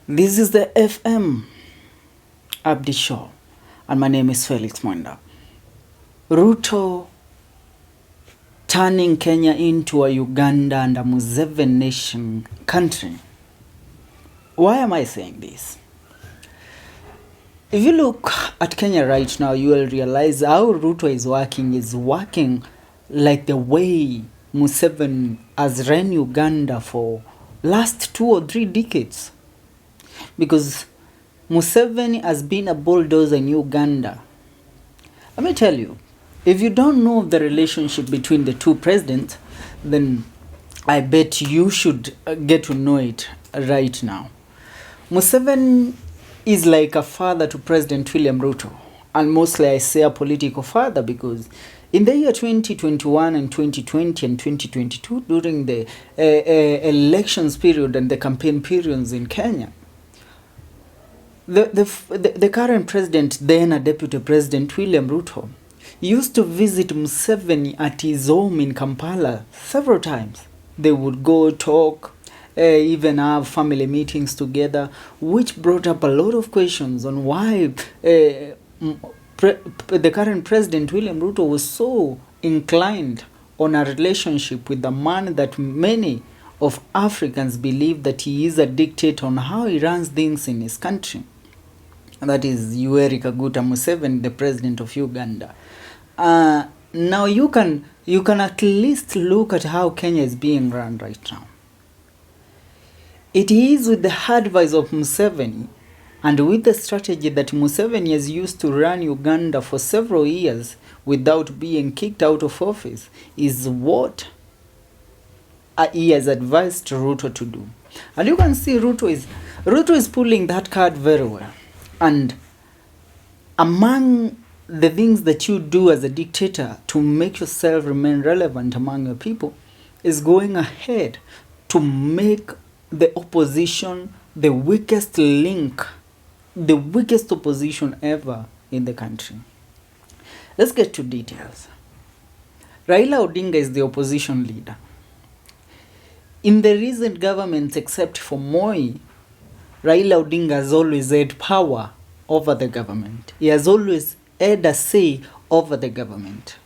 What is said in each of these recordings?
This is the FM update show, and my name is Felix Mwenda. Ruto turning Kenya into a Uganda and a Museveni nation country. Why am I saying this? If you look at Kenya right now, you will realize how Ruto is working like the way Museveni has run Uganda for last 2 or 3 decades. Because Museveni has been a bulldozer in Uganda. Let me tell you, if you don't know the relationship between the two presidents, then I bet you should get to know it right now. Museveni is like a father to President William Ruto. And mostly I say a political father because in the year 2021 and 2020 and 2022, during the elections period and the campaign periods in Kenya, the current president, then a deputy president, William Ruto, used to visit Museveni at his home in Kampala several times. They would go talk, even have family meetings together, which brought up a lot of questions on why the current president, William Ruto, was so inclined on a relationship with the man that many of Africans believe that he is a dictator on how he runs things in his country. And that is YOWERI Museveni, the president of Uganda. Now you can at least look at how Kenya is being run right now. It is with the advice of Museveni and with the strategy that Museveni has used to run Uganda for several years without being kicked out of office is what he has advised Ruto to do. And you can see Ruto is pulling that card very well. And among the things that you do as a dictator to make yourself remain relevant among your people is going ahead to make the opposition the weakest link, the weakest opposition ever in the country. Let's get to details. Raila Odinga is the opposition leader. In the recent governments, except for Moi, Raila Odinga has always had power over the government. He has always had a say over the government.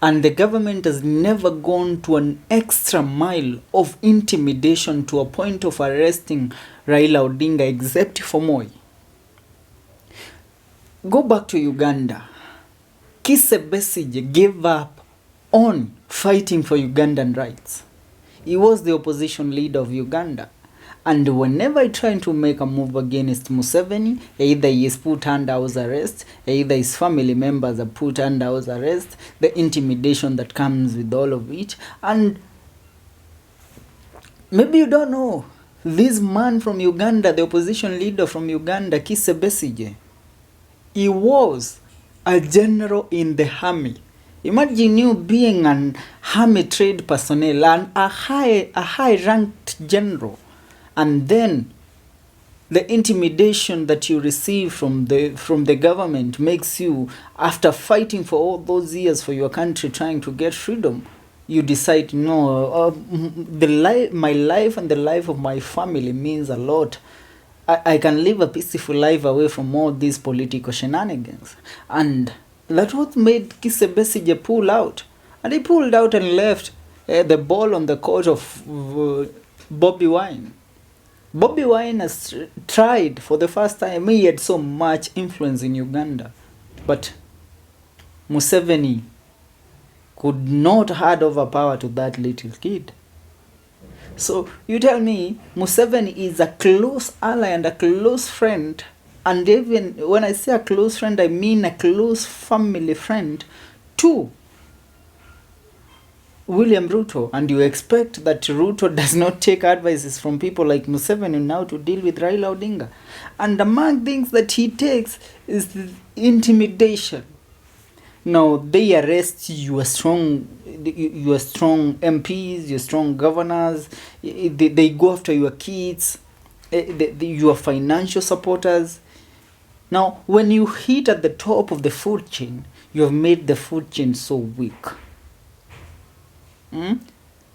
And the government has never gone to an extra mile of intimidation to a point of arresting Raila Odinga except for Moi. Go back to Uganda. Kizza Besigye gave up on fighting for Ugandan rights. He was the opposition leader of Uganda. And whenever I try to make a move against Museveni, either he is put under house arrest, either his family members are put under house arrest, the intimidation that comes with all of it. And maybe you don't know, this man from Uganda, the opposition leader from Uganda, Kizza Besigye, he was a general in the army. Imagine you being an army trade personnel and a high-ranked general. And then the intimidation that you receive from the government makes you, after fighting for all those years for your country, trying to get freedom, you decide, no, my life and the life of my family means a lot. I can live a peaceful life away from all these political shenanigans. And that's what made Kizza Besigye pull out. And he pulled out and left the ball on the court of Bobi Wine. Bobi Wine has tried for the first time. He had so much influence in Uganda. But Museveni could not hand over power to that little kid. So you tell me Museveni is a close ally and a close friend. And even when I say a close friend, I mean a close family friend to William Ruto, and you expect that Ruto does not take advices from people like Museveni now to deal with Raila Odinga. And among things that he takes is intimidation. Now they arrest your strong MPs, your strong governors. They go after your kids, your financial supporters. Now when you hit at the top of the food chain, you have made the food chain so weak.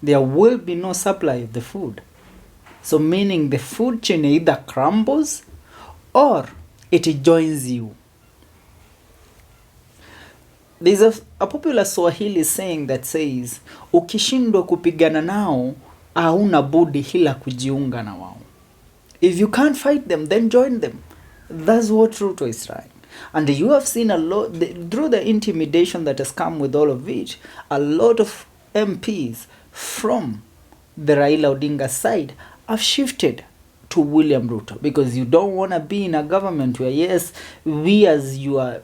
There will be no supply of the food. So meaning the food chain either crumbles or it joins you. There's a popular Swahili saying that says, ukishindwa kupigana nao, hauna budi ila kujiunga na wao. If you can't fight them, then join them. That's what Ruto is trying. And you have seen a lot, through the intimidation that has come with all of it, a lot of MPs from the Raila Odinga side have shifted to William Ruto, because you don't want to be in a government where, yes, we as your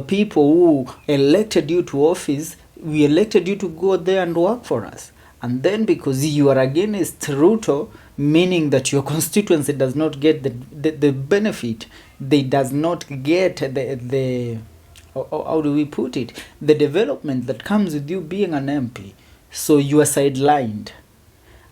people who elected you to office, we elected you to go there and work for us. And then because you are against Ruto, meaning that your constituency does not get the benefit, they does not get the how do we put it, the development that comes with you being an MP. So you are sidelined.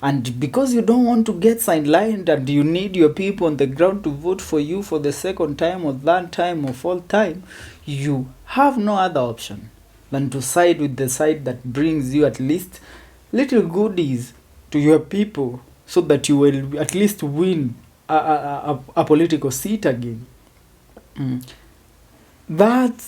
And because you don't want to get sidelined and you need your people on the ground to vote for you for the second time or third time or fourth time, you have no other option than to side with the side that brings you at least little goodies to your people, so that you will at least win a political seat again. That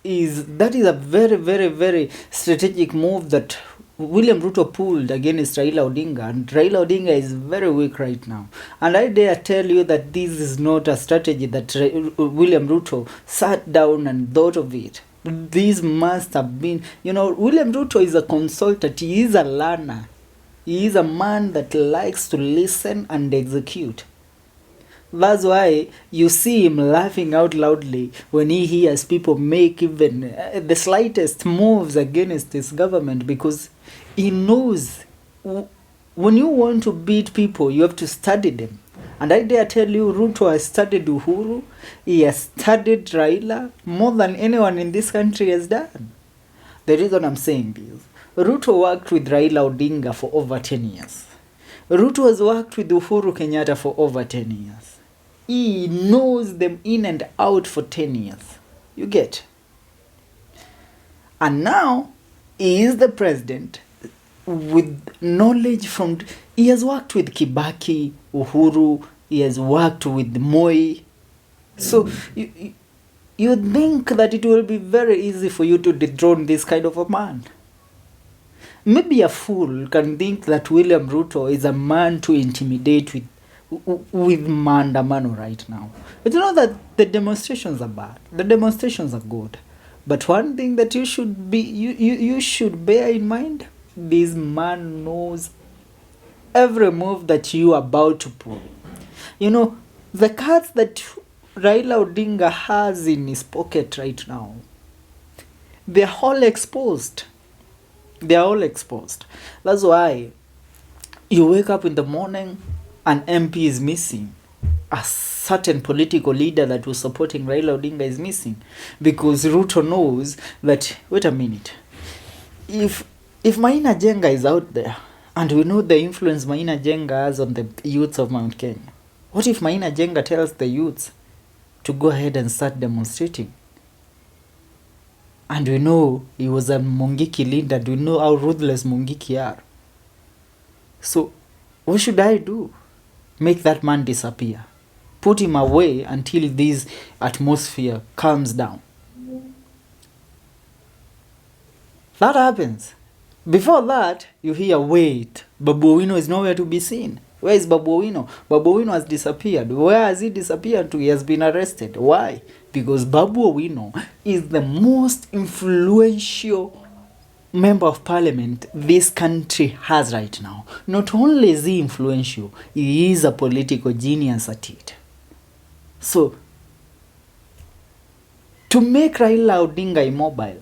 is a very, very, very strategic move that William Ruto pulled against Raila Odinga, and Raila Odinga is very weak right now. And I dare tell you that this is not a strategy that William Ruto sat down and thought of it. This must have been, William Ruto is a consultant, he is a learner. He is a man that likes to listen and execute. That's why you see him laughing out loudly when he hears people make even the slightest moves against his government, because he knows when you want to beat people, you have to study them. And I dare tell you, Ruto has studied Uhuru, he has studied Raila more than anyone in this country has done. The reason I'm saying this, Ruto worked with Raila Odinga for over 10 years. Ruto has worked with Uhuru Kenyatta for over 10 years. He knows them in and out for 10 years. You get? And now, he is the president with knowledge from... He has worked with Kibaki, Uhuru, he has worked with Moi. So, you think that it will be very easy for you to dethrone this kind of a man. Maybe a fool can think that William Ruto is a man to intimidate with maandamano right now. But you know that the demonstrations are bad. The demonstrations are good. But one thing that you should bear in mind, this man knows every move that you are about to pull. The cards that Raila Odinga has in his pocket right now, they're all exposed. They are all exposed. That's why you wake up in the morning, an MP is missing. A certain political leader that was supporting Raila Odinga is missing. Because Ruto knows that, wait a minute, if Maina Jenga is out there, and we know the influence Maina Jenga has on the youths of Mount Kenya, what if Maina Jenga tells the youths to go ahead and start demonstrating? And we know he was a Mungiki leader. We know how ruthless Mungiki are. So, what should I do? Make that man disappear. Put him away until this atmosphere calms down. That happens. Before that, you hear, wait, Babu Owino is nowhere to be seen. Where is Babu Owino? Babu Owino has disappeared. Where has he disappeared to? He has been arrested. Why? Because Babu Owino is the most influential member of parliament this country has right now. Not only is he influential, he is a political genius at it. So, to make Raila Odinga immobile,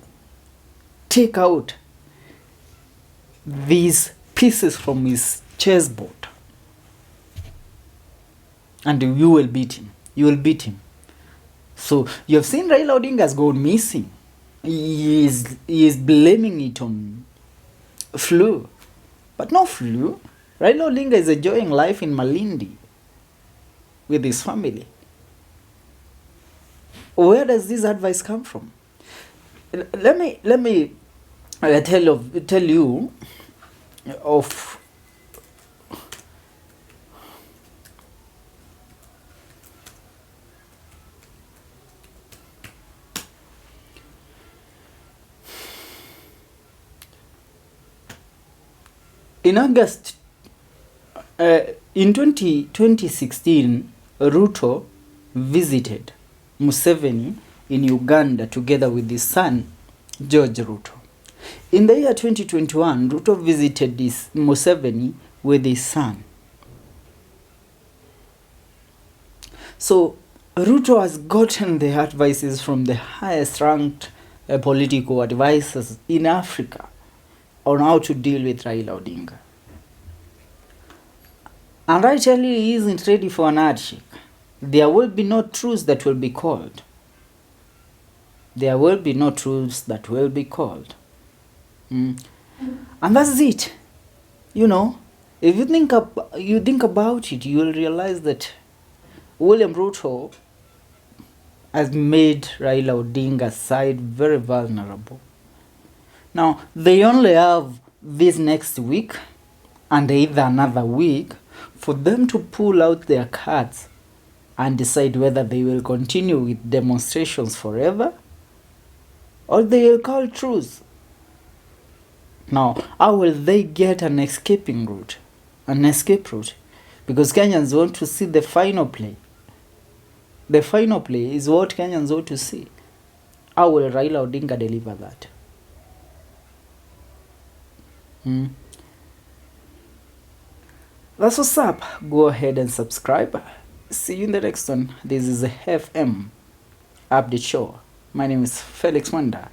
take out these pieces from his chessboard, and you will beat him. You will beat him. So, you have seen Raila Odinga has gone missing. He is blaming it on flu. But no flu. Raila Odinga is enjoying life in Malindi with his family. Where does this advice come from? Let me tell you of In August, in 2016, Ruto visited Museveni in Uganda together with his son, George Ruto. In the year 2021, Ruto visited Museveni with his son. So Ruto has gotten the advices from the highest ranked political advisors in Africa on how to deal with Raila Odinga. And I tell you, he isn't ready for an handshake. There will be no truce that will be called. There will be no truce that will be called. And that's it. You know, if you think about it, you will realize that William Ruto has made Raila Odinga's side very vulnerable. Now, they only have this next week and either another week for them to pull out their cards and decide whether they will continue with demonstrations forever or they will call truce. Now, how will they get an escape route? Because Kenyans want to see the final play. The final play is what Kenyans want to see. How will Raila Odinga deliver that? That's what's up. Go ahead and subscribe. See you in the next one. This is a FM Update Show. My name is Felix Wanda.